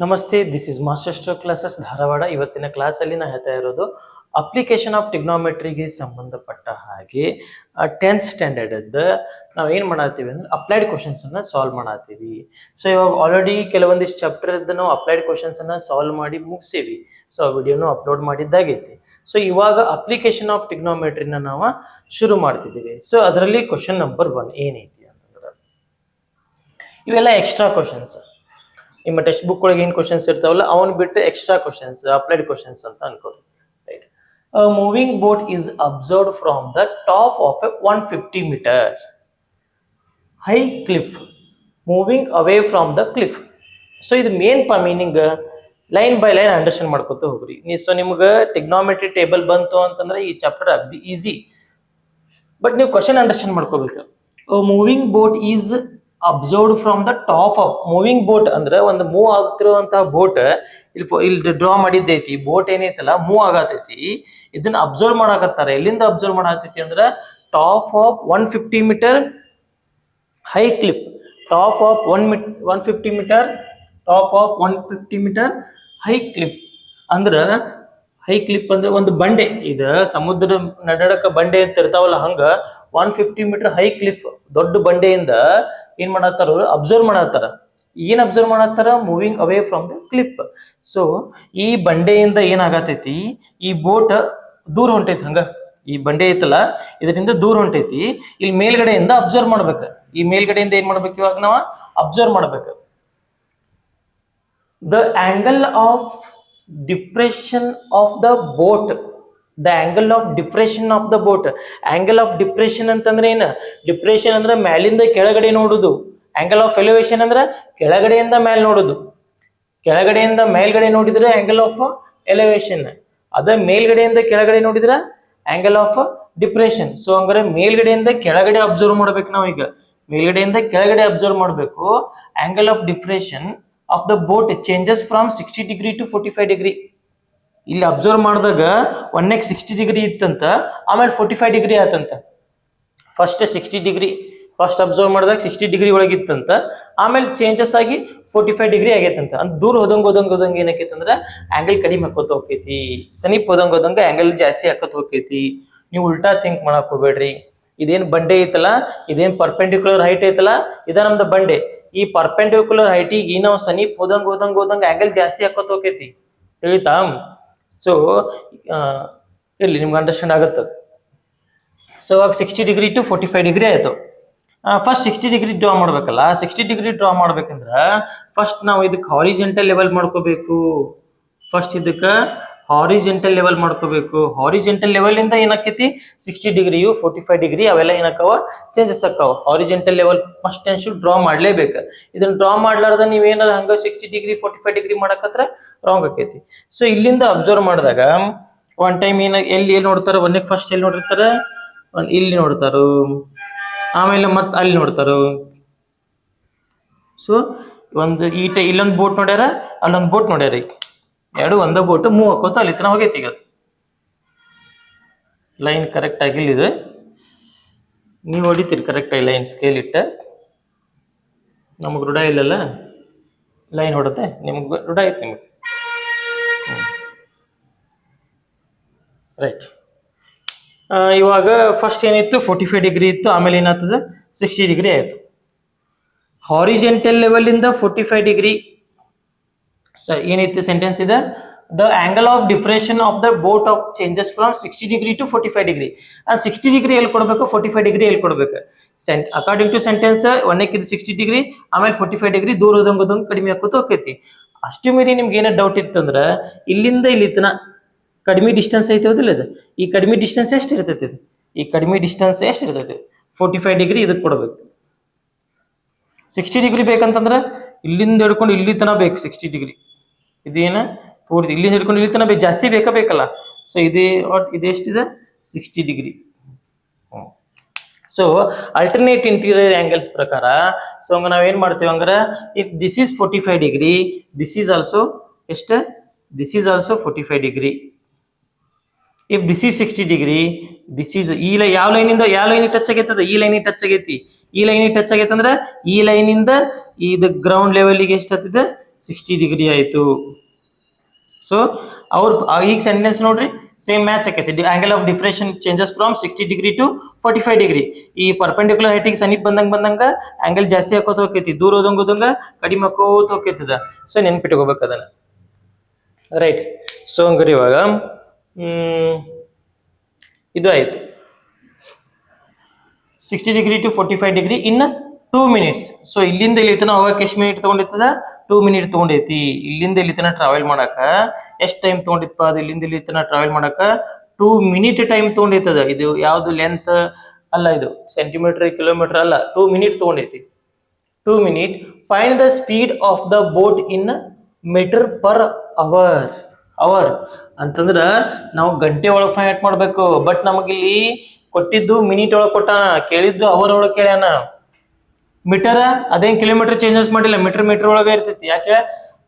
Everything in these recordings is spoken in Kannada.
ನಮಸ್ತೆ, this is master stroke classes Dharwad. ಇವತ್ತಿನ ಕ್ಲಾಸಲ್ಲಿ ನಾ ಹೇಳ್ತಾ ಇರೋದು ಅಪ್ಲಿಕೇಶನ್ ಆಫ್ ಟಿಗ್ನೋಮೆಟ್ರಿಗೆ ಸಂಬಂಧಪಟ್ಟ ಹಾಗೆ 10th ಸ್ಟ್ಯಾಂಡರ್ಡ್ ನಾವೇನು ಮಾಡತ್ತೀವಿ ಅಂದ್ರೆ ಅಪ್ಲೈಡ್ ಕ್ವಶನ್ಸನ್ನು ಸಾಲ್ವ್ ಮಾಡತ್ತೀವಿ. ಸೊ ಇವಾಗ ಆಲ್ರೆಡಿ ಕೆಲವೊಂದಿಷ್ಟು ಚಾಪ್ಟರ್ದು ನಾವು ಅಪ್ಲೈಡ್ ಕ್ವಶನ್ಸನ್ನು ಸಾಲ್ವ್ ಮಾಡಿ ಮುಗಿಸೀವಿ. ಸೊ ಆ ವಿಡಿಯೋನು ಅಪ್ಲೋಡ್ ಮಾಡಿದ್ದಾಗೈತಿ. ಸೊ ಇವಾಗ ಅಪ್ಲಿಕೇಶನ್ ಆಫ್ ಟಿಗ್ನೋಮೆಟ್ರಿನ ನಾವು ಶುರು ಮಾಡ್ತಿದ್ದೀವಿ. ಸೊ ಅದರಲ್ಲಿ ಕ್ವಶನ್ ನಂಬರ್ 1 ಏನೈತಿ ಅಂತಂದ್ರೆ ಇವೆಲ್ಲ ಎಕ್ಸ್ಟ್ರಾ ಕ್ವಶನ್ಸ್. ನಿಮ್ಮ ಟೆಕ್ಸ್ಟ್ ಬುಕ್ ಒಳಗೆ ಏನು ಕ್ವಶನ್ಸ್ ಇರ್ತಾವಲ್ಲ ಅವನ್ ಬಿಟ್ಟು ಎಕ್ಸ್ಟ್ರಾ ಕ್ವಶನ್ಸ್, ಅಪ್ಲೈಡ್ ಕ್ವಶನ್ಸ್ ಅಂತ ಅನ್ಕೋರಿ. Right. Moving boat is observed from the top of a 150 metre high cliff moving away from the cliff. So ಇದು main meaning line by line understand ಮಾಡ್ಕೊತ ಹೋಗ್ರಿ. ಸೊ ನಿಮ್ಗೆ ಟಿಗ್ನೋಮೆಟ್ರಿ ಟೇಬಲ್ ಬಂತು ಅಂತಂದ್ರೆ ಈ ಚಾಪ್ಟರ್ ಅಗ್ದಿ ಈಸಿ. ಬಟ್ ನೀವು ಕ್ವಶನ್ ಅಂಡರ್ಸ್ಟ್ಯಾಂಡ್ ಮಾಡ್ಕೋಬೇಕು. Moving boat is observed from the top of. Moving boat ಅಂದ್ರೆ ಒಂದು ಮೂವ್ ಆಗ್ತಿರುವಂತಹ ಬೋಟ್ ಇಲ್ಲಿ ಡ್ರಾ ಮಾಡಿದ್ದೈತಿ. ಬೋಟ್ ಏನೈತಲ್ಲ ಮೂವ್ ಆಗತೈತಿ, ಇದನ್ನ ಅಬ್ಸರ್ವ್ ಮಾಡಾಕತ್ತಾರ. ಎಲ್ಲಿಂದ ಅಬ್ಸರ್ವ್ ಮಾಡಾಕೈತಿ ಅಂದ್ರೆ top of 150 metre high cliff. Top of 150 meter, top of 150 metre high cliff ಅಂದ್ರ ಹೈ ಕ್ಲಿಪ್ ಅಂದ್ರೆ ಒಂದು ಬಂಡೆ. ಇದು ಸಮುದ್ರ ನಡಕ ಬಂಡೆ ಅಂತ ಇರ್ತಾವಲ್ಲ ಹಂಗ 150 ಮೀಟರ್ ಹೈ ಕ್ಲಿಫ್ ದೊಡ್ಡ ಬಂಡೆಯಿಂದ ಏನ್ ಮಾಡತ್ತಾರ ಅವರು ಅಬ್ಸರ್ವ್ ಮಾಡತ್ತಾರ. ಏನ್ ಅಬ್ಸರ್ವ್ ಮಾಡತ್ತಾರ? Moving away from the cliff. So ಈ ಬಂಡೆಯಿಂದ ಏನಾಗತೈತಿ, ಈ ಬೋಟ್ ದೂರ ಹೊಂಟೈತಿ. ಹಂಗ ಈ ಬಂಡೆ ಐತಲ್ಲ ಇದರಿಂದ ದೂರ ಹೊಂಟೈತಿ. ಇಲ್ಲಿ ಮೇಲ್ಗಡೆಯಿಂದ ಅಬ್ಸರ್ವ್ ಮಾಡ್ಬೇಕು. ಈ ಮೇಲ್ಗಡೆಯಿಂದ ಏನ್ ಮಾಡ್ಬೇಕು? ಇವಾಗ ನಾವು ಅಬ್ಸರ್ವ್ ಮಾಡ್ಬೇಕು. The angle of depression of the boat. The angle of depression of the boat. Angle of depression ಅಂತಂದ್ರೆ ಏನು? ಡಿಪ್ರೆಷನ್ ಅಂದ್ರೆ ಮ್ಯಾಲಿಂದ ಕೆಳಗಡೆ ನೋಡುದು. ಆಂಗಲ್ ಆಫ್ ಎಲಿವೇಶನ್ ಅಂದ್ರೆ ಕೆಳಗಡೆಯಿಂದ ಮೇಲ್ ನೋಡುದು. ಕೆಳಗಡೆಯಿಂದ ಮೇಲ್ಗಡೆ ನೋಡಿದ್ರೆ ಆಂಗಲ್ ಆಫ್ ಎಲಿವೇಶನ್. ಅದ ಮೇಲ್ಗಡೆಯಿಂದ ಕೆಳಗಡೆ ನೋಡಿದ್ರೆ ಆಂಗಲ್ ಆಫ್ ಡಿಪ್ರೆಷನ್. ಸೊ ಹಂಗಾರೆ ಮೇಲ್ಗಡೆಯಿಂದ ಕೆಳಗಡೆ ಅಬ್ಸರ್ವ್ ಮಾಡ್ಬೇಕು. ನಾವು ಈಗ ಮೇಲ್ಗಡೆಯಿಂದ ಕೆಳಗಡೆ ಅಬ್ಸರ್ವ್ ಮಾಡ್ಬೇಕು. Angle of depression of the boat changes from 60 degree to 45 degree. ಇಲ್ಲಿ ಅಬ್ಸರ್ವ್ ಮಾಡಿದಾಗ ಒನ್ನೆಗೆ 60 ಡಿಗ್ರಿ ಇತ್ತಂತ, ಆಮೇಲೆ 45 ಡಿಗ್ರಿ ಆತಂತ. ಫಸ್ಟ್ 60 ಡಿಗ್ರಿ ಫಸ್ಟ್ ಅಬ್ಸರ್ವ್ ಮಾಡಿದಾಗ 60 ಡಿಗ್ರಿ ಒಳಗಿತ್ತಂತ, ಆಮೇಲೆ ಚೇಂಜಸ್ ಆಗಿ 45 ಡಿಗ್ರಿ ಆಗೈತಂತ. ಅಂತ ದೂರ ಹೋದಂಗೆ ಏನಾಕೈತಂದ್ರೆ ಆಂಗಲ್ ಕಡಿಮೆ ಹಾಕೋತ ಹೋಗ್ತೈತಿ. ಸಮೀಪ ಹೋದಂಗೆ ಆಂಗಲ್ ಜಾಸ್ತಿ ಹಾಕೋತ ಹೋಗ್ತೈತಿ. ನೀವು ಉಲ್ಟಾ ಥಿಂಕ್ ಮಾಡಕ್ ಹೋಗ್ಬೇಡ್ರಿ. ಇದೇನ್ ಬಂಡೆ ಐತಲ್ಲ, ಇದೇನ್ ಪರ್ಪೆಂಡಿಕ್ಯುಲರ್ ಹೈಟ್ ಐತಲ್ಲ, ಇದ ನಮ್ದು ಬಂಡೆ. ಈ ಪರ್ಪೆಂಡಿಕ್ಯುಲರ್ ಹೈಟಿಗೆ ನಾವು ಸಮೀಪ ಹೋದಂಗೆ ಆಂಗಲ್ ಜಾಸ್ತಿ ಹಾಕೋತ ಹೋಗ್ತೈತಿ. ತಿಳಿತಾ? ಸೊ ಇರ್ಲಿ, ನಿಮ್ಗೆ ಅಂಡರ್ಸ್ಟ್ಯಾಂಡ್ ಆಗುತ್ತದೆ. ಸೊ ಇವಾಗ 60 ಡಿಗ್ರಿ ಟು 45 ಡಿಗ್ರಿ ಆಯ್ತು. ಫಸ್ಟ್ 60 ಡಿಗ್ರಿ ಡ್ರಾ ಮಾಡ್ಬೇಕಲ್ಲ. 60 ಡಿಗ್ರಿ ಡ್ರಾ ಮಾಡ್ಬೇಕಂದ್ರ ಫಸ್ಟ್ ನಾವು ಇದಕ್ಕೆ ಹಾರಿಜೆಂಟಲ್ ಲೆವೆಲ್ ಮಾಡ್ಕೋಬೇಕು. ಫಸ್ಟ್ ಇದಕ್ಕೆ ಹಾರಿಜೆಂಟಲ್ ಲೆವೆಲ್ ಮಾಡ್ಕೋಬೇಕು. ಹಾರಿಜೆಂಟಲ್ ಲೆವೆಲ್ ಇಂದ ಏನಾಕೈತಿ, 60 ಡಿಗ್ರಿಯು 45 ಡಿಗ್ರಿ ಅವೆಲ್ಲ ಏನಕ್ಕಾವ ಚೇಂಜಸ್ ಆಕ್ಕಾವ. ಹಾರಿಜೆಂಟಲ್ ಲೆವೆಲ್ ಫಸ್ಟ್ ಟೆನ್ಶು ಡ್ರಾ ಮಾಡ್ಲೇಬೇಕು. ಇದನ್ನ ಡ್ರಾ ಮಾಡ್ಲಾರ್ದ ನೀವೇನಾರ ಹಂಗ 60 ಡಿಗ್ರಿ 45 ಡಿಗ್ರಿ ಮಾಡಕತ್ರ ರಾಂಗ್ ಆಕೈತಿ. ಸೊ ಇಲ್ಲಿಂದ ಅಬ್ಸರ್ವ್ ಮಾಡಿದಾಗ ಒನ್ ಟೈಮ್ ಎಲ್ಲಿ ನೋಡ್ತಾರ, ಒಂದಕ್ಕೆ ಫಸ್ಟ್ ಎಲ್ಲಿ ನೋಡಿರ್ತಾರ, ಇಲ್ಲಿ ನೋಡ್ತಾರು, ಆಮೇಲೆ ಮತ್ತೆ ಅಲ್ಲಿ ನೋಡ್ತಾರು. ಸೊ ಒಂದು ಇಲ್ಲೊಂದು ಬೋಟ್ ನೋಡ್ಯಾರ, ಅಲ್ಲೊಂದು ಬೋಟ್ ನೋಡ್ಯಾರ. ಎರಡು ಒಂದ ಬೋಟ್ ಮೂವ್ ಹಾಕೋತ ಅಲ್ಲಿ ತನ ಹೋಗೈತಿ. ಈಗ ಲೈನ್ ಕರೆಕ್ಟ್ ಆಗಿಲ್ಲಿದೆ. ನೀವು ಹೊಡಿತೀರಿ ಕರೆಕ್ಟ್ ಆಗಿ ಲೈನ್ ಸ್ಕೇಲ್ ಇಟ್ಟ. ನಮಗೆ ರೂಢ ಇಲ್ಲಲ್ಲ, ಲೈನ್ ಹೊಡತ್ತೆ. ನಿಮ್ಗೆ ರೂಢ ಐತಿ ನಿಮಗೆ. ರೈಟ್. ಇವಾಗ ಫಸ್ಟ್ ಏನಿತ್ತು 45 ಡಿಗ್ರಿ ಇತ್ತು, ಆಮೇಲೆ ಏನಾಗ್ತದೆ 60 ಡಿಗ್ರಿ ಆಯ್ತು. ಹಾರಿಜೆಂಟಲ್ ಲೆವೆಲ್ ಇಂದ 45 ಡಿಗ್ರಿ ಏನೈತಿ ಸೆಂಟೆನ್ಸ್ ಇದೆ. The angle of depression of the boat of changes from 60 degree to 45 degree. 60 degree ಎಲ್ಲಿ ಕೊಡ್ಬೇಕು, 45 ಡಿಗ್ರಿ ಎಲ್ಲಿ ಕೊಡ್ಬೇಕು? ಅಕಾರ್ಡಿಂಗ್ ಟು ಸೆಂಟೆನ್ಸ್ ಒಂದಕ್ಕಿದ್ದು 60 ಡಿಗ್ರಿ, ಆಮೇಲೆ 45 ಡಿಗ್ರಿ ದೂರ ಹೋದಂಗೆ ಕಡಿಮೆ ಹಾಕೋತ ಹೋಗ್ತೈತಿ. ಅಷ್ಟು ಮೀರಿ ನಿಮ್ಗೆ ಏನೋ ಡೌಟ್ ಇತ್ತಂದ್ರೆ ಇಲ್ಲಿಂದ ಇಲ್ಲಿ ತನ ಕಡಿಮೆ ಡಿಸ್ಟೆನ್ಸ್ ಐತೆ ಹೌದಿಲ್ಲ? ಇದು ಈ ಕಡಿಮೆ ಡಿಸ್ಟೆನ್ಸ್ ಎಷ್ಟು ಇರ್ತೈತಿ? ಈ ಕಡಿಮೆ ಡಿಸ್ಟೆನ್ಸ್ ಎಷ್ಟು ಇರ್ತೈತಿ? 45 ಡಿಗ್ರಿ ಇದಕ್ಕೆ ಕೊಡ್ಬೇಕು. 60 ಡಿಗ್ರಿ ಬೇಕಂತಂದ್ರೆ ಇಲ್ಲಿಂದ ಹಿಡ್ಕೊಂಡು ಇಲ್ಲಿ ತನ ಬೇಕು 60 ಡಿಗ್ರಿ. ಇದೇನ ಪೂರ್ತಿ ಇಲ್ಲಿಂದ ಹಿಡ್ಕೊಂಡು ಇಲ್ಲಿ ತನ ಬೇಕು, ಜಾಸ್ತಿ ಬೇಕಲ್ಲ. ಸೊ ಇದೆಷ್ಟಿದೆ 60 degree. So alternate interior angles ಪ್ರಕಾರ ಸೊ ಹಂಗ ನಾವೇನ್ ಮಾಡ್ತೀವಿ ಅಂದ್ರೆ, if this is 45 degree, this is also ಎಷ್ಟು? This is also 45 degree. If this is 60 degree, this is ಯಾವ ಲೈನ್ ಟಚ್ ಆಗೈತದ? ಈ ಲೈನ್ ಟಚ್ ಆಗೈತಿ. ಈ ಲೈನ್ ಟಚ್ ಆಗೈತೆ ಅಂದ್ರೆ ಈ ಲೈನ್ ಇಂದ ಇದು ಗ್ರೌಂಡ್ ಲೆವೆಲ್ಗೆ ಎಷ್ಟು ಆಗ್ತದೆ? 60 ಡಿಗ್ರಿ ಆಯಿತು. ಸೊ ಅವ್ರು ಈಗ ಸೆಂಟೆನ್ಸ್ ನೋಡ್ರಿ ಸೇಮ್ ಮ್ಯಾಚ್ ಆಕೈತಿ. Angle of depression changes from 60 degree to 45 degree. ಈ ಪರ್ಪೆಂಡಿಕ್ಯುಲರ್ ಹೈಟಿಗೆ ಸಮೀಪ ಬಂದಂಗ ಆಂಗಲ್ ಜಾಸ್ತಿ ಹಾಕೋತ ಹೋಗ್ತೈತಿ, ದೂರ ಹೋದಂಗ ಕಡಿಮೆ ಹಾಕೋತ ಹೋಗ್ತೈತದ. ಸೊ ನೆನ್ಪಿಟ್ಕೋಬೇಕು ಅದನ್ನ, ರೈಟ್. ಸೊ ಹಂಗಾರೆ ಇವಾಗ ಇದು ಆಯ್ತು 60 degree to 45 degree in 2 minutes. So ಇಲ್ಲಿಂದ ಇಲ್ಲಿ ತನ ಹೋಗಕ್ಕೆ ಎಷ್ಟು ಮಿನಿಟ್ ತಗೊಂಡಿರ್ತದ? 2 ಮಿನಿಟ್ ತಗೊಂಡೈತಿ. ಇಲ್ಲಿಂದ ಇಲ್ಲಿ ತನ ಟ್ರಾವೆಲ್ ಮಾಡಕ ಎಷ್ಟು ಟೈಮ್ ತಗೊಂಡಿತ್ತಪ್ಪ? ಅದು ಇಲ್ಲಿಂದ ಇಲ್ಲಿ ತನ ಟ್ರಾವೆಲ್ ಮಾಡಕ 2 ಮಿನಿಟ್ ಟೈಮ್ ತಗೊಂಡೈತದ. ಇದು ಯಾವ್ದು ಲೆಂತ್ ಅಲ್ಲ, ಇದು ಸೆಂಟಿಮೀಟರ್ ಕಿಲೋಮೀಟರ್ ಅಲ್ಲ, 2 ಮಿನಿಟ್ ತಗೊಂಡೈತಿ. 2 minute. Find the speed of the boat in metre per hour ಅಂತಂದ್ರ ನಾವು ಗಂಟೆ ಒಳಗೆ ಫೈಂಡ್ ಮಾಡ್ಬೇಕು. ಬಟ್ ನಮಗಿಲ್ಲಿ ಕೊಟ್ಟಿದ್ದು ಮಿನಿಟ್ ಒಳಗೆ ಕೊಟ್ಟಾನ, ಕೇಳಿದ್ದು ಅವರ್ ಒಳಗೆ ಕೇಳ್ಯಾನ. ಮೀಟರ್ ಅದೇನ್ ಕಿಲೋಮೀಟರ್ ಚೇಂಜಸ್ ಮಾಡಿಲ್ಲ, ಮೀಟರ್ ಒಳಗೆ ಇರ್ತೈತಿ. ಯಾಕೆ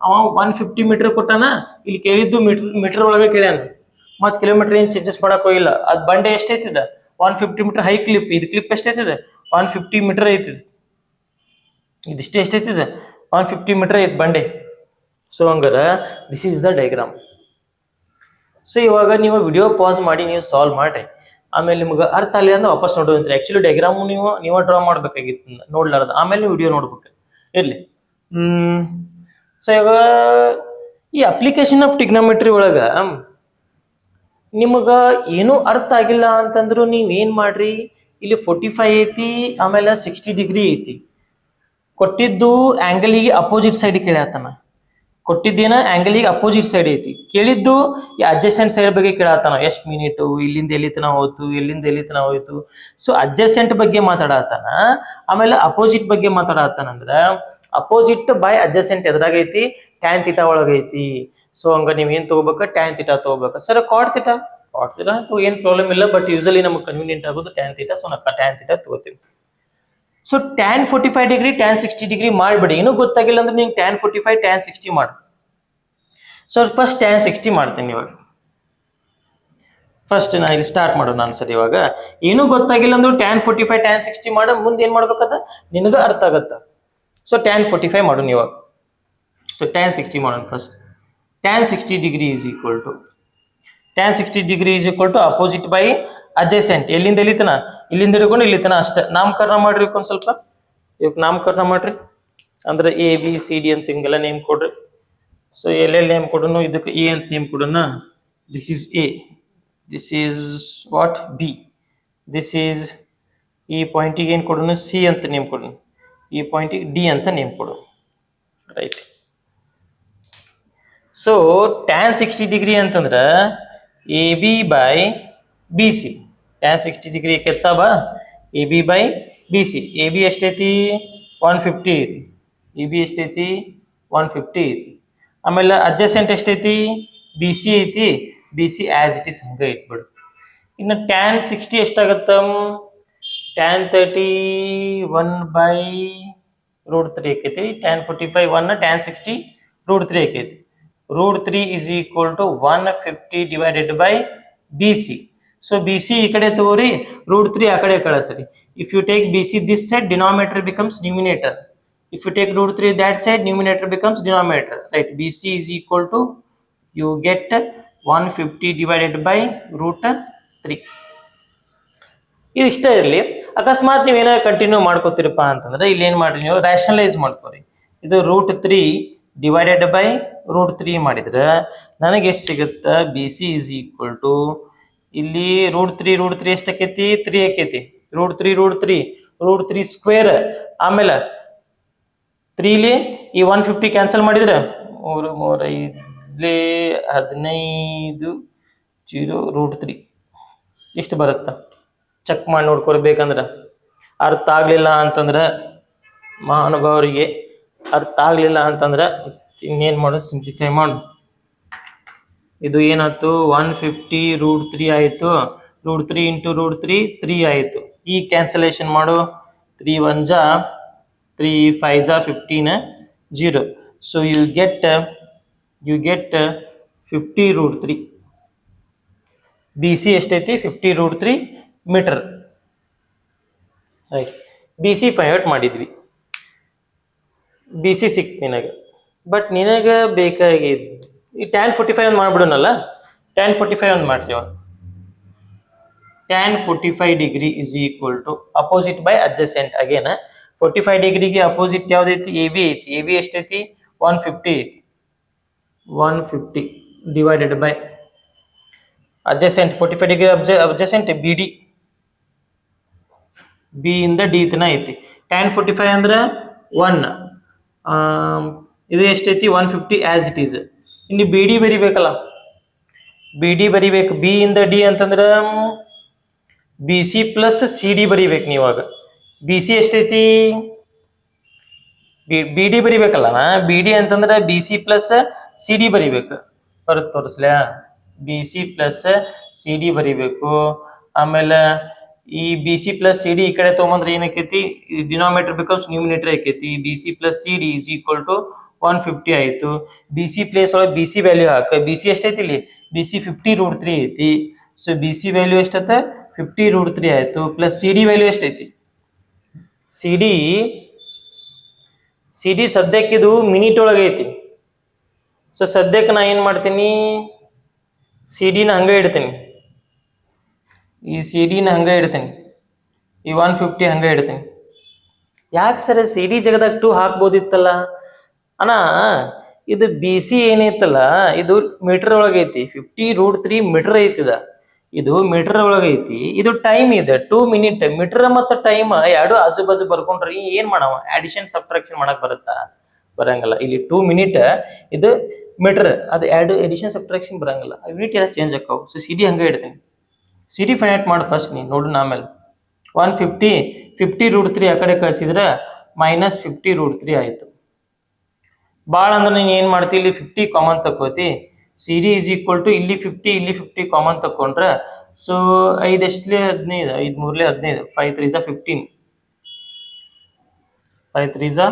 ಅವ 150 ಮೀಟರ್ ಕೊಟ್ಟಾನ, ಇಲ್ಲಿ ಕೇಳಿದ್ದು ಮೀಟರ್ ಒಳಗೆ ಕೇಳ್ಯಾನ. ಮತ್ ಕಿಲೋಮೀಟರ್ ಏನ್ ಚೇಂಜಸ್ ಮಾಡಕ್ ಹೋಗಿಲ್ಲ. ಅದ್ ಬಂಡೆ ಎಷ್ಟೈತಿದ? 150 ಮೀಟರ್ ಹೈ ಕ್ಲಿಪ್. ಇದು ಕ್ಲಿಪ್ ಎಷ್ಟೈತಿದೆ? 150 ಮೀಟರ್ ಐತಿದ್. ಇದಿಷ್ಟು ಎಷ್ಟೈತಿದೆ? 150 ಮೀಟರ್ ಐತಿ ಬಂಡೆ. ಸೊ ಹಂಗಾರ this is the diagram. So ಇವಾಗ ನೀವು ವಿಡಿಯೋ ಪಾಸ್ ಮಾಡಿ ನೀವು ಸಾಲ್ವ್ ಮಾಡ್ರಿ. ಆಮೇಲೆ ನಿಮ್ಗೆ ಅರ್ಥ ಆಗಲಿ ಅಂದ್ರೆ ವಾಪಸ್ ನೋಡುವಂತ್ರಿ. ಆಕ್ಚುಲಿ ಡಯಾಗ್ರಾಮ್ ನೀವು ಡ್ರಾ ಮಾಡ್ಬೇಕಾಗಿತ್ತು ನೋಡ್ಲಾರ್ದ, ಆಮೇಲೆ ನೀವು ವಿಡಿಯೋ ನೋಡ್ಬೇಕು. ಇರ್ಲಿ. ಸೊ ಇವಾಗ ಈ ಅಪ್ಲಿಕೇಶನ್ ಆಫ್ ಟ್ರಿಗ್ನೋಮೆಟ್ರಿ ಒಳಗ ನಿಮಗ ಏನೂ ಅರ್ಥ ಆಗಿಲ್ಲ ಅಂತಂದ್ರು ನೀವ್ ಏನ್ ಮಾಡ್ರಿ, ಇಲ್ಲಿ 45 ಐತಿ, ಆಮೇಲೆ 60 ಡಿಗ್ರಿ ಐತಿ. ಕೊಟ್ಟಿದ್ದು ಆಂಗಲಿಗೆ ಅಪೋಸಿಟ್ ಸೈಡ್ ಕೇಳತ್ತಾನ. ಕೊಟ್ಟಿದ್ದೇನ ಆಂಗಲಿಗೆ ಅಪೋಸಿಟ್ ಸೈಡ್ ಐತಿ. ಕೇಳಿದ್ದು ಈ ಅಡ್ಜಸೆಂಟ್ ಸೈಡ್ ಬಗ್ಗೆ ಕೇಳತ್ತಾನ. ಎಷ್ಟು ಮಿನಿಟು, ಇಲ್ಲಿಂದ ಎಲ್ಲಿ ತನ ಹೋಯ್ತು, ಎಲ್ಲಿಂದ ಎಲ್ಲಿ ತನ ಹೋಯ್ತು. ಸೊ ಅಡ್ಜಸೆಂಟ್ ಬಗ್ಗೆ ಮಾತಾಡತ್ತಾನ, ಆಮೇಲೆ ಅಪೋಸಿಟ್ ಬಗ್ಗೆ ಮಾತಾಡತ್ತಾನ. ಅಂದ್ರ ಅಪೋಸಿಟ್ ಬೈ ಅಡ್ಜಸೆಂಟ್ ಎದ್ರಾಗೈತಿ? ಟ್ಯಾನ್ ಥೀಟಾ ಒಳಗೈತಿ. ಸೊ ಹಂಗ ನೀವ್ ಏನ್ ತಗೋಬೇಕ? ಟ್ಯಾನ್ ಥೀಟಾ ತಗೋಬೇಕ. ಸರ್ ಕಾಟ್ ಥೀಟಾ ಏನ್ ಪ್ರಾಬ್ಲಮ್ ಇಲ್ಲ, ಬಟ್ ಯೂಸಲಿ ನಮ್ಗೆ ಕನ್ವೀನಿಯಂಟ್ ಆಗೋದು ಟ್ಯಾನ್ ಥೀಟಾ. ಸೊ ನಾವು ಟ್ಯಾನ್ ಥೀಟಾ ತಗೋತೀವಿ. So tan 45 degree tan 60 degree ಮಾಡ್ಬಿಡಿ. ಇನ್ನೂ ಗೊತ್ತಾಗಿಲ್ಲ ಅಂದ್ರೆ ನೀವು ಟ್ಯಾನ್ 45 ಟ್ಯಾನ್ 60 ಮಾಡಿ. ಸೊ ಫಸ್ಟ್ ಟ್ಯಾನ್ 60 ಮಾಡ್ತೀನಿ ಇವಾಗ. ಫಸ್ಟ್ ನಾ ಇಲ್ಲಿ ಸ್ಟಾರ್ಟ್ ಮಾಡೋಣ ನಾನು. ಸರಿ, ಇವಾಗ ಏನೂ ಗೊತ್ತಾಗಿಲ್ಲ ಅಂದ್ರೆ ಟ್ಯಾನ್ 45 ಟ್ಯಾನ್ 60 ಮಾಡ. ಮುಂದೆ ಏನ್ ಮಾಡ್ಬೇಕಂತ ನಿನಗ ಅರ್ಥ ಆಗತ್ತ. ಸೊ ಟ್ಯಾನ್ 45 ಮಾಡೋಣ ಇವಾಗ. ಸೊ ಟ್ಯಾನ್ 60 ಮಾಡೋಣ first. Tan 60 degree is equal to opposite by adjacent. ಎಲ್ಲಿಂದ ಎಲ್ಲಿತನ? ಇಲ್ಲಿಂದ ಹಿಡ್ಕೊಂಡು ಇಲ್ಲಿ ತನ ಅಷ್ಟೇ. ನಾಮಕರಣ ಮಾಡ್ರಿ ಒಂದ್ ಸ್ವಲ್ಪ. ಇವಾಗ ನಾಮಕರಣ ಮಾಡ್ರಿ ಅಂದ್ರೆ ABCD ಅಂತ ಹಿಂಗೆಲ್ಲ ನೇಮ್ ಕೊಡ್ರಿ. ಸೊ ಎಲ್ಲೆಲ್ಲಿ ನೇಮ್ ಕೊಡೋಣ? ಇದಕ್ಕೆ A ಅಂತ ನೇಮ್ ಕೊಡೋಣ. This is A, this is what B, this is ಈ ಪಾಯಿಂಟಿಗೆ ಏನ್ ಕೊಡೋಣ? C ಅಂತ ನೇಮ್ ಕೊಡೋಣ. ಈ ಪಾಯಿಂಟಿಗೆ D ಅಂತ ನೇಮ್ ಕೊಡೋಣ. ರೈಟ್. ಸೊ ಟ್ಯಾನ್ 60 ಡಿಗ್ರಿ ಅಂತಂದ್ರ AB by BC. Tan 60 degree ಕೆತ್ತಾವ AB ಬೈ BC. AB ಎಷ್ಟೈತಿ? 150 ಐತಿ. AB ಎಷ್ಟೈತಿ? 150 ಐತಿ. ಆಮೇಲೆ ಅಡ್ಜಸೆಂಟ್ ಎಷ್ಟೈತಿ? BC ಐತಿ. BC ಆಸ್ ಇಟ್ ಇಸ್ ಹಂಗ ಇಟ್ಬಿಡು. ಇನ್ನು ಟ್ಯಾನ್ 60 ಎಷ್ಟಾಗತ್ತ? ಟ್ಯಾನ್ 31 ಬೈ √3 ಆಕೈತಿ. ಟ್ಯಾನ್ 45 1, ಟ್ಯಾನ್ 60 √3 ಆಕೈತಿ. √3 is equal to 150 divided by BC. So BC ಈ ಕಡೆ ತಗೋರಿ, √3 ಆ ಕಡೆ ಕಳಿಸ್ರಿ. If you take BC this side, denominator becomes numerator. If you take √3 that side, numerator becomes denominator. Right? BC is equal to, you get 150 divided by √3. ಇದು ಇಷ್ಟ ಇರಲಿ. ಅಕಸ್ಮಾತ್ ನೀವೇನಾದ್ರು ಕಂಟಿನ್ಯೂ ಮಾಡ್ಕೋತೀರಪ್ಪ ಅಂತಂದ್ರೆ ಇಲ್ಲಿ ಏನ್ ಮಾಡ್ರಿ, ನೀವು ರ್ಯಾಷನಲೈಸ್ ಮಾಡ್ಕೋರಿ. ಇದು √3 ಡಿವೈಡೆಡ್ ಬೈ √3 ಮಾಡಿದ್ರೆ ನನಗೆ ಎಷ್ಟು ಸಿಗುತ್ತ? BC is equal to, ಇಲ್ಲಿ √3 ಎಷ್ಟಾಕೈತಿ? 3 ಆಕೈತಿ. √3 ಸ್ಕ್ವೇರ್. ಆಮೇಲೆ 3 ಈ 150 ಕ್ಯಾನ್ಸಲ್ ಮಾಡಿದ್ರೆ 3 3 5 15 0 √3 ಎಷ್ಟು ಬರುತ್ತ? ಚೆಕ್ ಮಾಡಿ ನೋಡ್ಕೊಳ್ಬೇಕಂದ್ರ. ಅರ್ಥ ಆಗ್ಲಿಲ್ಲ ಅಂತಂದ್ರ ಮಹಾನುಭಾವರಿಗೆ ಅರ್ಥ ಆಗ್ಲಿಲ್ಲ ಅಂತಂದ್ರ ಇನ್ನೇನ್ ಮಾಡೋದು? ಸಿಂಪ್ಲಿಫೈ ಮಾಡು. ಇದು ಏನಾಯ್ತು? 150 √3 ಆಯ್ತು. √3 ಇಂಟು √3 3 ಆಯ್ತು. ಈ ಕ್ಯಾನ್ಸಲೇಷನ್ ಮಾಡು. 3 1 ಜಾ 3 5 ಜಾ 15 0. So you get 50 √3. BC ಎಷ್ಟೈತಿ? 50 √3 meter. Right. BC find out ಮಾಡಿದ್ವಿ. BC ಸಿಕ್ತು ನಿನಗೆ. ಬಟ್ ನಿನಗೆ ಬೇಕಾಗಿದ್ದು ಈ tan 45 ಒಂದು ಮಾಡ್ಬಿಡೋಣಲ್ಲ. tan 45 ಒಂದು ಮಾಡ್ತೀವ. tan 45 degree is equal to opposite by adjacent. Again 45 ಡಿಗ್ರಿಗೆ ಅಪೋಸಿಟ್ ಯಾವ್ದೈತಿ? ಎ ಬಿ ಐತಿ. ಎ ಬಿ ಎಷ್ಟೈತಿ? 150 ಐತಿ. 150 divided by adjacent 45 degree adjacent B D. B ಇಂದ ಡಿ ತನ ಐತಿ. tan 45 ಅಂದ್ರೆ 1. ಇದು ಎಷ್ಟೈತಿ? 150 ಆಸ್ ಇಟ್ ಈಸ್. ಇಲ್ಲಿ ಬಿ ಡಿ ಬರಿಬೇಕಲ್ಲ, ಬಿ ಡಿ ಬರಿಬೇಕು. ಬಿ ಇಂದ ಡಿ ಅಂತಂದ್ರೆ B C plus C D ಬರಿಬೇಕು ನೀವಾಗ. ಬಿ ಸಿ ಎಷ್ಟೈತಿ? ಬಿ ಡಿ ಬರಿಬೇಕಲ್ಲ. ಬಿ ಡಿ ಅಂತಂದ್ರೆ B C plus C D ಬರಿಬೇಕು. ಬರುತ್ತೆ ತೋರಿಸ್ಲ್ಯಾ? B C plus C D ಬರಿಬೇಕು. ಆಮೇಲೆ ಈ B C plus C D ಈ ಕಡೆ ತೊಗೊಂಡ್ರೆ ಏನಕ್ಕೈತಿ? ಡಿನಾಮಿನೇಟರ್ ಬಿಕಮ್ಸ್ ನ್ಯೂಮಿನೇಟರ್ ಆಕೈತಿ. B C plus C D is equal to 150 ಆಯಿತು. ಬಿ ಸಿ ಪ್ಲೇಸ್ ಒಳಗೆ ಬಿ ಸಿ ವ್ಯಾಲ್ಯೂ ಹಾಕ. ಬಿ ಸಿ ಎಷ್ಟೈತಿ ಇಲ್ಲಿ? ಬಿ ಸಿ 50√3 ಐತಿ. ಸೊ ಬಿ ಸಿ ವ್ಯಾಲ್ಯೂ ಎಷ್ಟತ್ತ? 50√3 ಆಯಿತು. ಪ್ಲಸ್ ಸಿ ಡಿ ವ್ಯಾಲ್ಯೂ ಎಷ್ಟೈತಿ? ಸಿ ಡಿ ಸದ್ಯಕ್ಕೆ ಇದು ಮಿನಿಟ್ ಒಳಗೆ ಐತಿ. ಸೊ ಸದ್ಯಕ್ಕೆ ನಾ ಏನು ಮಾಡ್ತೀನಿ? ಸಿ ಡಿನ ಹಂಗೆ ಇಡ್ತೀನಿ. ಈ ಸಿ ಡಿನ ಹಂಗೆ ಇಡ್ತೀನಿ. ಈ 150 ಹಂಗೆ ಇಡ್ತೀನಿ. ಯಾಕೆ ಸರ್ ಸಿ ಡಿ ಜಗದಾಗ 2 ಹಾಕ್ಬೋದಿತ್ತಲ್ಲ ಅಣ್ಣ? ಇದು ಬಿ ಸಿ ಏನೈತಲ್ಲ ಇದು ಮೀಟರ್ ಒಳಗೈತಿ. 50√3 ಮೀಟರ್ ಐತಿದ. ಇದು ಮೀಟರ್ ಒಳಗೈತಿ. ಇದು ಟೈಮ್ ಇದೆ 2 ಮಿನಿಟ್. ಮೀಟರ್ ಮತ್ತು ಟೈಮ್ ಎರಡು ಆಜು ಬಾಜು ಬರ್ಕೊಂಡ್ರಿ ಏನ್ ಮಾಡವ? ಅಡಿಷನ್ ಸಬ್ಟ್ರಾಕ್ಷನ್ ಮಾಡಕ್ ಬರುತ್ತಾ? ಬರಂಗಿಲ್ಲ. ಇಲ್ಲಿ 2 ಮಿನಿಟ್ ಇದು ಮೀಟರ್, ಅದು ಎರಡು ಎಡಿಷನ್ ಸಬ್ಟ್ರಾಕ್ಷನ್ ಬರಂಗಿಲ್ಲ. ಯೂನಿಟ್ ಎಲ್ಲ ಚೇಂಜ್ ಆಕಾವು. ಸೊ ಸಿ ಡಿ ಹಂಗೆ ಇಡ್ತೀನಿ. ಸಿ ಡಿ ಫೈಂಡ್ ಮಾಡಿ ಫಸ್ಟ್ ನೀ ನೋಡು. ಆಮೇಲೆ 150 50√3 ಆ ಕಡೆ ಕಳಿಸಿದ್ರೆ -50√3 ಆಯಿತು. ಭಾಳ ಅಂದ್ರೆ ನೀನು ಏನು ಮಾಡ್ತಿ? ಇಲ್ಲಿ 50 ಕಾಮನ್ ತಗೋತಿ. C D is equal to ಇಲ್ಲಿ 50 ಇಲ್ಲಿ 50 ಕಾಮನ್ ತಗೊಂಡ್ರೆ ಸೊ 5 ಎಷ್ಟಲೇ 15, 5 3ಲೇ 15, 5 3 ಝಾ 15, 5 3 ಝಾ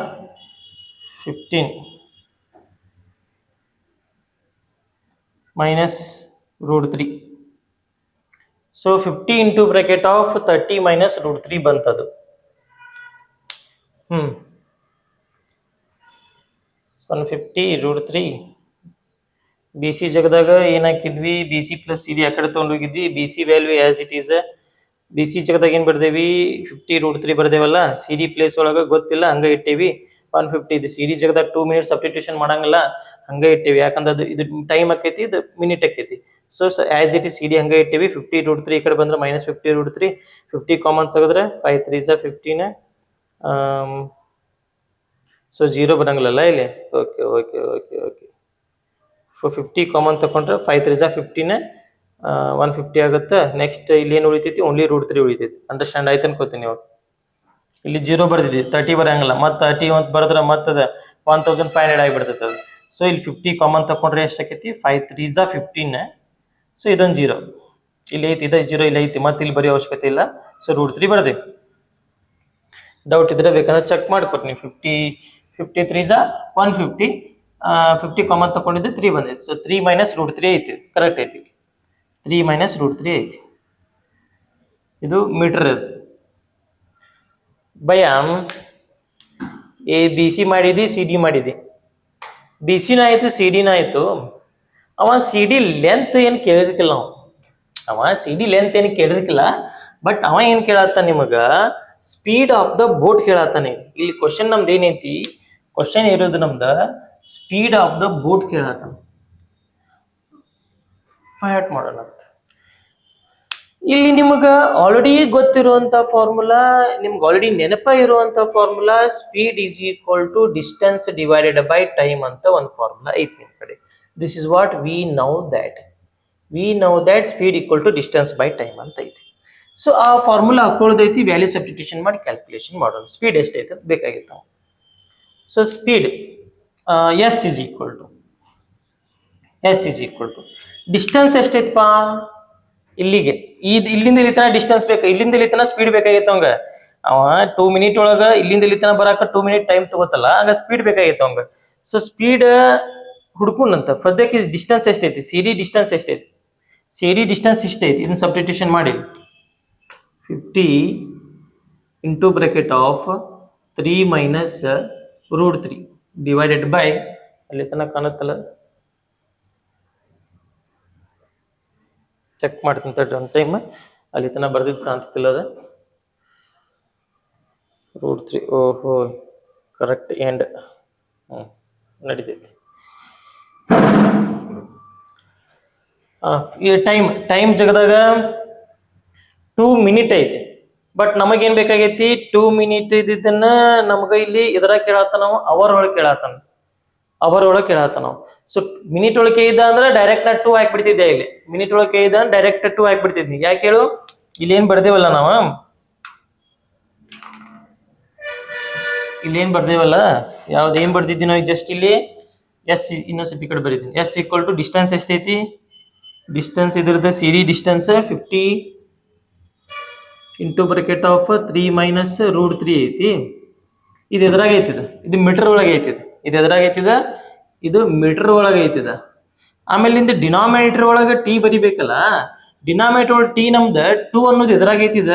15 -√3. ಸೊ 50 ಇಂಟು ಬ್ರಾಕೆಟ್ ಆಫ್ 30 -√3 ಬಂತದು. 150√3. ಬಿ ಸಿ ಜಗದಾಗ ಏನು ಹಾಕಿದ್ವಿ? B C plus C D ಆ ಕಡೆ ತೊಗೊಂಡೋಗಿದ್ವಿ. B C value as it is. B C ಜಗದಾಗ ಏನು ಬರ್ದೇವಿ? 50√3 ಬರ್ದೇವಲ್ಲ. ಸಿ ಡಿ ಪ್ಲೇಸ್ ಒಳಗೆ ಗೊತ್ತಿಲ್ಲ ಹಂಗೆ ಇಟ್ಟೇವಿ 150. ಇದು ಸಿ ಡಿ ಜಗದಾಗ 2 ಮಿನಿಟ್ ಸಬ್ಸ್ಟಿಟ್ಯೂಷನ್ ಮಾಡಂಗಿಲ್ಲ, ಹಂಗೆ ಇಟ್ಟೇವಿ. ಯಾಕಂದ್ರೆ ಅದು ಇದು ಟೈಮ್ ಆಕೈತಿ, ಇದು ಮಿನಿಟ್ ಆಕೈತಿ. So as it is C D ಹಂಗೆ ಇಟ್ಟೇವಿ. 50√3 ಈ ಕಡೆ ಬಂದ್ರೆ -50√3. 50 ಕಾಮನ್ ತೆಗೆದ್ರೆ 5 3 ಝಾ 15. ಸೊ 0 ಬರಂಗಿಲ್ಲಲ್ಲ ಇಲ್ಲಿ. Okay okay okay okay. 50 common ತಗೊಂಡ್ರೆ 5 3 ಝಾ 15, 150 ಆಗುತ್ತೆ. ನೆಕ್ಸ್ಟ್ ಇಲ್ಲಿ ಏನು ಉಳಿತೈತಿ? ಓನ್ಲಿ √3 ಉಳಿತೈತಿ. ಅಂಡರ್ಸ್ಟ್ಯಾಂಡ್ ಆಯ್ತು ಅನ್ಕೋತೀನಿ ಇವಾಗ. ಇಲ್ಲಿ 0 ಬರ್ದಿದ್ವಿ, 30 ಬರಂಗಿಲ್ಲ. ಮತ್ತೆ 30 ಅಂತ ಬರೆದ್ರೆ ಮತ್ತೆ 1500 ಆಗಿಬಿಡ್ತೈತೆ ಅದು. ಸೊ ಇಲ್ಲಿ 50 ಕಾಮನ್ ತಗೊಂಡ್ರೆ ಎಷ್ಟಾಕೈತಿ? 5 3 ಝಾ 15. ಸೊ ಇದೊಂದು 0 ಇಲ್ಲಿ ಐತಿ, ಇದು 0 ಇಲ್ಲಿ ಐತಿ. ಮತ್ತೆ ಇಲ್ಲಿ ಬರೆಯೋ ಅವಶ್ಯಕತೆ ಇಲ್ಲ. ಸೊ √3 ಬರ್ದೆ. ಡೌಟ್ ಇದ್ರೆ ಬೇಕಂದ್ರೆ ಚೆಕ್ ಮಾಡ್ಕೊತೀನಿ. 50 3 ಝಾ 150. 50 ಕಾಮನ್ ತಗೊಂಡಿದ್ದು 3 ಬಂದೈತಿ. ಸೊ 3 -√3 ಐತಿ. ಕರೆಕ್ಟ್ ಐತಿ. 3 -√3 ಐತಿ. ಇದು ಮೀಟರ್. ಭಯ ಎ ಬಿ ಸಿ ಮಾಡಿದಿ, ಸಿ ಡಿ ಮಾಡಿದಿ. ಬಿ ಸಿನ ಆಯಿತು, ಸಿ ಡಿನ ಆಯಿತು. ಅವ ಸಿ ಡಿ ಲೆಂತ್ ಏನು ಕೇಳಿರ್ಕಿಲ್ಲ. ಬಟ್ ಅವ ಏನು ಕೇಳತ್ತ ನಿಮಗೆ? ಸ್ಪೀಡ್ ಆಫ್ ದ ಬೋಟ್ ಕೇಳತ್ತಾನೆ. ಇಲ್ಲಿ ಕ್ವಶನ್ ನಮ್ದು ಏನೈತಿ? ಕ್ವಶನ್ ಇರೋದು ನಮ್ದು ಸ್ಪೀಡ್ ಆಫ್ ದ ಬೋಟ್ ಕೇಳತ್ತಾನ. ಫೈಟ್ ಮಾಡೋಣ. ಇಲ್ಲಿ ನಿಮಗೆ ಆಲ್ರೆಡಿ ಗೊತ್ತಿರುವಂತ ಫಾರ್ಮುಲಾ, ನಿಮ್ಗೆ ಆಲ್ರೆಡಿ ನೆನಪ ಇರುವಂತ formula, speed is equal to distance divided by time ಅಂತ ಒಂದು ಫಾರ್ಮುಲಾ ಐತಿ ನಿಮ್ಮ ಕಡೆ. This is what we know that speed equal to distance by time ಅಂತ ಐತಿ. ಸೊ ಆ ಫಾರ್ಮುಲಾ ಹಾಕೊಳ್ಳೋದೈತಿ. ವ್ಯಾಲ್ಯೂ ಸಬ್ಸ್ಟಿಟ್ಯೂಷನ್ ಮಾಡಿ ಕ್ಯಾಲ್ಕುಲೇಷನ್ ಮಾಡೋಣ. ಸ್ಪೀಡ್ ಎಷ್ಟೈತೆ ಅಂತ ಬೇಕಾಗಿತ್ತು. So speed S is equal to distance ಎಷ್ಟೈತಪ್ಪ? ಇಲ್ಲಿಗೆ ಇಲ್ಲಿಂದ ಇಲ್ಲಿ ತನ ಡಿಸ್ಟೆನ್ಸ್ ಬೇಕು. ಇಲ್ಲಿಂದ ಇಲ್ಲಿ ತನ ಸ್ಪೀಡ್ ಬೇಕಾಗಿತ್ತು ಅವಂಗ. ಅವ 2 ಮಿನಿಟ್ ಒಳಗ ಇಲ್ಲಿಂದ ಇಲ್ಲಿ ತನ ಬರಾಕ 2 ಮಿನಿಟ್ ಟೈಮ್ ತಗೋತಲ್ಲ, ಹಂಗ ಸ್ಪೀಡ್ ಬೇಕಾಗಿತ್ತು ಅವಂಗ. ಸೊ ಸ್ಪೀಡ್ ಹುಡ್ಕೊಂಡಂತ ಸದ್ಯಕ್ಕೆ ಡಿಸ್ಟೆನ್ಸ್ ಎಷ್ಟೈತಿ? ಸಿ ಡಿ ಡಿಸ್ಟೆನ್ಸ್ ಎಷ್ಟೈತಿ? ಸಿ ಡಿ ಡಿಸ್ಟೆನ್ಸ್ ಇಷ್ಟೈತಿ. ಇದನ್ನ ಸಬ್ಸ್ಟಿಟ್ಯೂಷನ್ ಮಾಡಿ 50 into bracket of 3 - √3 divided by ಅಲ್ಲಿ ತನಕ ಕಾಣುತ್ತಲ್ಲ, ಚೆಕ್ ಮಾಡ್ತೀನಿ ತಡ್ರಿ ಒಂದು ಟೈಮ್. ಅಲ್ಲಿ ತನಕ ಬರ್ದಿದ್ದು ಕಾಣ್ತಿಲ್ಲ ಅದ. √3 ಓಹೋ ಕರೆಕ್ಟ್ ಎಂಡ್. ನಡೀತೈತಿ. ಈ ಟೈಮ್ ಜಗದಾಗ 2 ಮಿನಿಟ್ ಐತಿ. ಬಟ್ ನಮಗೇನ್ ಬೇಕಾಗೈತಿ 2 ಮಿನಿಟ್ ಇದ್ದಿದ್ದನ್ನ ನಮಗ ಇಲ್ಲಿ ಇದರ ಕೇಳತ್ತ, ನಾವು ಅವರ್ ಒಳಗೆ ಕೇಳತ್ತಾನ. ಸೊ ಮಿನಿಟ್ ಒಳಗೆ ಇದ್ದ ಅಂದ್ರೆ ಡೈರೆಕ್ಟ್ ನಾ 2 ಹಾಕ್ಬಿಡ್ತಿದ್ದೆ. ಇಲ್ಲಿ ಮಿನಿಟ್ ಒಳಗೆ ಇದ್ದ ಡೈರೆಕ್ಟ್ 2 ಹಾಕ್ಬಿಡ್ತಿದ್ನಿ. ಯಾಕೆ ಹೇಳು, ಇಲ್ಲಿ ಏನ್ ಬರ್ದೇವಲ್ಲ ನಾವು, ಇಲ್ಲಿ ಏನ್ ಬರ್ದೇವಲ್ಲ, ಯಾವ್ದು ಏನ್ ಬರ್ದಿದ್ವಿ ನಾವು ಜಸ್ಟ್ ಇಲ್ಲಿ ಎಸ್, ಇನ್ನೊಂದ್ಸತಿ ಈ ಕಡೆ ಬರೀತೀನಿ. ಎಸ್ ಈಕ್ವಲ್ ಟು ಡಿಸ್ಟೆನ್ಸ್ ಎಷ್ಟೈತಿ, ಡಿಸ್ಟೆನ್ಸ್ ಇದ್ರದ್ದು CD distance 50 into bracket of 3 minus √3 ಐತಿ. ಇದು ಎದ್ರಾಗ ಐತಿದ, ಇದು ಮೀಟರ್ ಒಳಗೆ ಐತಿದ. ಇದು ಎದ್ರಾಗ ಐತಿದ, ಇದು ಮೀಟರ್ ಒಳಗೆ ಐತಿದ. ಆಮೇಲೆ ಇಂದ ಡಿನಾಮಿನೇಟರ್ ಒಳಗೆ ಟಿ ಬರಿಬೇಕಲ್ಲ, ಡಿನಾಮಿನೇಟರ್ ಒಳಗೆ ಟಿ ನಮ್ದ 2 ಅನ್ನೋದು ಎದ್ರಾಗ ಐತಿದ,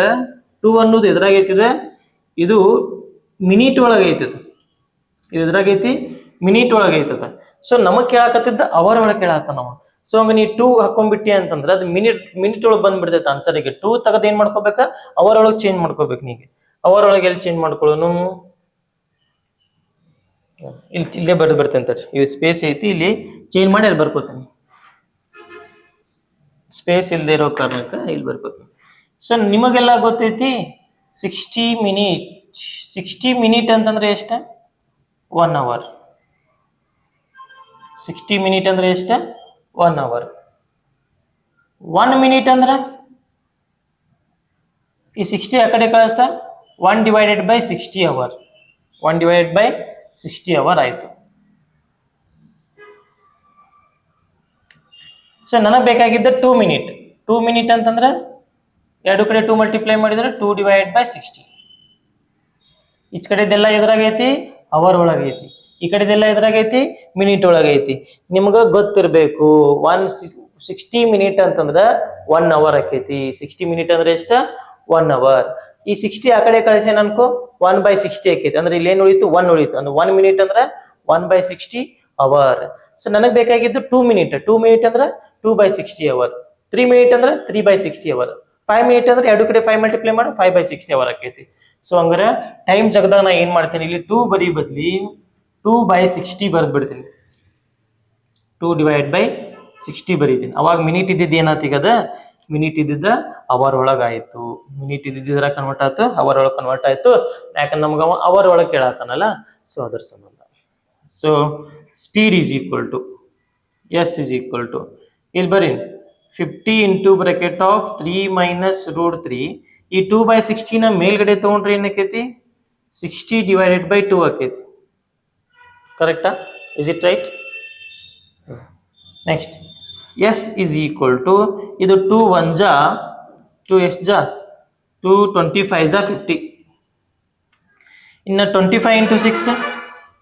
2 ಅನ್ನೋದು ಎದ್ರಾಗ ಐತಿದ. ಇದು ಮಿನಿಟ್ ಒಳಗೆ ಐತದ, ಇದು ಎದ್ರಾಗ ಐತಿ ಮಿನಿಟ್ ಒಳಗೆ ಐತದ. ಸೊ ನಮಗ್ ಕೇಳಾಕತ್ತಿದ್ದ ಅವರ್ ಒಳಗೆ ಕೇಳಾಕ ನಾವು. ಸೊ ಹಂಗ ನೀ 2 ಹಾಕೊಂಡ್ಬಿಟ್ಟಿ ಅಂತಂದ್ರೆ ಅದು ಮಿನಿಟ್ ಒಳಗೆ ಬಂದ್ಬಿಡ್ತೈತೆ ಆನ್ಸರಿಗೆ. 2 ತಗದ್ ಏನ್ ಮಾಡ್ಕೋಬೇಕ, ಅವರ್ ಒಳಗೆ ಚೇಂಜ್ ಮಾಡ್ಕೋಬೇಕು. ನೀಗೆ ಅವರ್ ಒಳಗೆ ಎಲ್ಲಿ ಚೇಂಜ್ ಮಾಡ್ಕೊಳ್ಳೋನು, ಇಲ್ಲೇ ಬರ್ತೇನೆ ತಡ್ರಿ. ಇವ್ ಸ್ಪೇಸ್ ಐತಿ, ಇಲ್ಲಿ ಚೇಂಜ್ ಮಾಡಿ ಅಲ್ಲಿ ಬರ್ಕೋತೇನೆ. ಸ್ಪೇಸ್ ಇಲ್ಲದೆ ಇರೋ ಕಾರಣಕ್ಕೆ ಇಲ್ಲಿ ಬರ್ಕೋತೀನಿ. ಸೊ ನಿಮಗೆಲ್ಲ ಗೊತ್ತೈತಿ 60 ಮಿನಿಟ್ ಅಂತಂದ್ರೆ ಎಷ್ಟ, 1 ಅವರ್. 60 ಮಿನಿಟ್ ಅಂದ್ರೆ ಎಷ್ಟ, 1 ಅವರ್. 1 ಮಿನಿಟ್ ಅಂದ್ರೆ ಈ 60 ಆ ಕಡೆ ಕಳಿಸ 1/60 ಅವರ್. 1/60 ಅವರ್ ಆಯ್ತು. ಸೊ ನನಗೆ ಬೇಕಾಗಿದ್ದ 2 ಮಿನಿಟ್. 2 ಮಿನಿಟ್ ಅಂತಂದ್ರೆ ಎರಡು ಕಡೆ 2 ಮಲ್ಟಿಪ್ಲೈ ಮಾಡಿದ್ರೆ 2/60. ಈಚ ಕಡೆದೆಲ್ಲ ಎದುರಾಗೈತಿ, ಅವರ್ ಒಳಗೈತಿ. ಈ ಕಡೆದೆಲ್ಲ ಎದುರಾಗೈತಿ, ಮಿನಿಟ್ ಒಳಗೈತಿ. ನಿಮ್ಗ ಗೊತ್ತಿರ್ಬೇಕು 60 ಮಿನಿಟ್ ಅಂತಂದ್ರ 1 ಅವರ್ ಆಕೈತಿ. 60 ಮಿನಿಟ್ ಅಂದ್ರೆ ಎಷ್ಟ, 1 ಅವರ್. ಈ 60 ಆ ಕಡೆ ಕಳಿಸಿ ಅನ್ಕೋ 1/60 ಆಕೈತಿ. ಅಂದ್ರೆ ಇಲ್ಲಿ ಏನ್ ಉಳಿತು, 1 ಉಳಿತು. ಅಂದ್ರೆ 1 ಮಿನಿಟ್ ಅಂದ್ರೆ 1/60 ಅವರ್. ಸೊ ನನಗ್ ಬೇಕಾಗಿದ್ದು 2 ಮಿನಿಟ್. 2 ಮಿನಿಟ್ ಅಂದ್ರೆ 2/60 ಅವರ್. 3 ಮಿನಿಟ್ ಅಂದ್ರೆ 3/60 ಅವರ್. 5 ಮಿನಿಟ್ ಅಂದ್ರೆ ಎರಡು ಕಡೆ 5 ಮಲ್ಟಿಪ್ಲೈ ಮಾಡಿ 5/60 ಅವರ್ ಆಕೈತಿ. ಸೊ ಹಂಗಾರೆ ಟೈಮ್ ಜಗದಾಗ ನಾ ಏನ್ ಮಾಡ್ತೀನಿ, ಇಲ್ಲಿ 2 ಬರೀ ಬದ್ಲಿ 2/60 ಬರ್ದ್ ಬಿಡ್ತೀನಿ. 2/60 ಬರೀತೀನಿ. ಅವಾಗ ಮಿನಿಟ್ ಇದ್ದಿದ್ದು ಏನಾತೀಗದ, ಮಿನಿಟ್ ಇದ್ದಿದ್ದ ಅವರ್ ಒಳಗ ಆಯ್ತು. ಮಿನಿಟ್ ಇದ್ದಿದ್ರ ಕನ್ವರ್ಟ್ ಆಯ್ತು, ಅವರ್ ಒಳಗೆ ಕನ್ವರ್ಟ್ ಆಯ್ತು. ಯಾಕಂದ್ರೆ ನಮ್ಗ ಅವರ್ ಒಳಗೆ ಕೇಳಾತಾನಲ್ಲ, ಸೊ ಅದ್ರ ಸಂಬಂಧ. So speed is equal to S is equal to, ಇಲ್ಲಿ ಬರೀ 50 ಇಂಟು ಬ್ರಾಕೆಟ್ ಆಫ್ 3 ಮೈನಸ್ √3. ಈ 2/60 ನ ಮೇಲ್ಗಡೆ ತಗೊಂಡ್ರೆ ಏನಕ್ಕೈತಿ, 60/2 ಆಕೈತಿ. ಕರೆಕ್ಟಾ? Is it right? Next S is equal to, ಇದು 2 1 ಜಾ 2 ಎಷ್ಟು ಜಾ 2 25 ಜಾ 50. ಇನ್ನು 25 ಇಂಟು 6,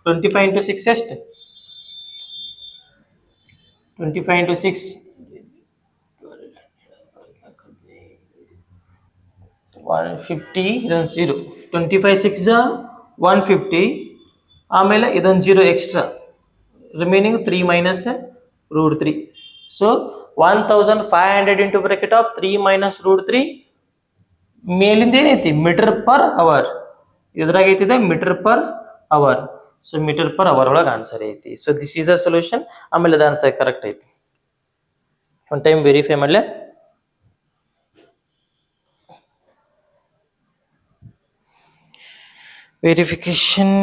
25 ಇಂಟು 6 ಎಷ್ಟು, 25 ಇಂಟು 6 150. ಇದೊಂದು 0. 25 6 ಜಾ 150. ಆಮೇಲೆ ಇದೊಂದು 0 extra, remaining 3 minus √3. So 1500 into bracket of 3 minus √3. ಮೇಲಿಂದ ಏನೈತಿ, ಮೀಟರ್ ಪರ್ ಅವರ್. ಇದ್ರಾಗ ಐತಿದೆ metre per hour. So metre per hour ಒಳಗೆ ಆನ್ಸರ್ ಐತಿ. So this is a solution. ಆಮೇಲೆ ಅದು ಆನ್ಸರ್ ಕರೆಕ್ಟ್ ಐತಿ. ಒನ್ ಟೈಮ್ ವೆರಿಫೈ ಮಾಡಲೆ. Verification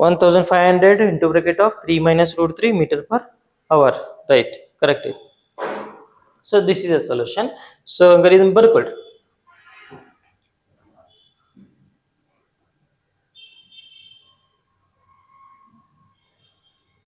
1500 into bracket of 3 minus √3 metre per hour. Right, correct ಐತಿ. So this is a solution. So ಹಂಗಾರೆ ಇದನ್ನ ಬರ್ಕೊಳ್ರಿ.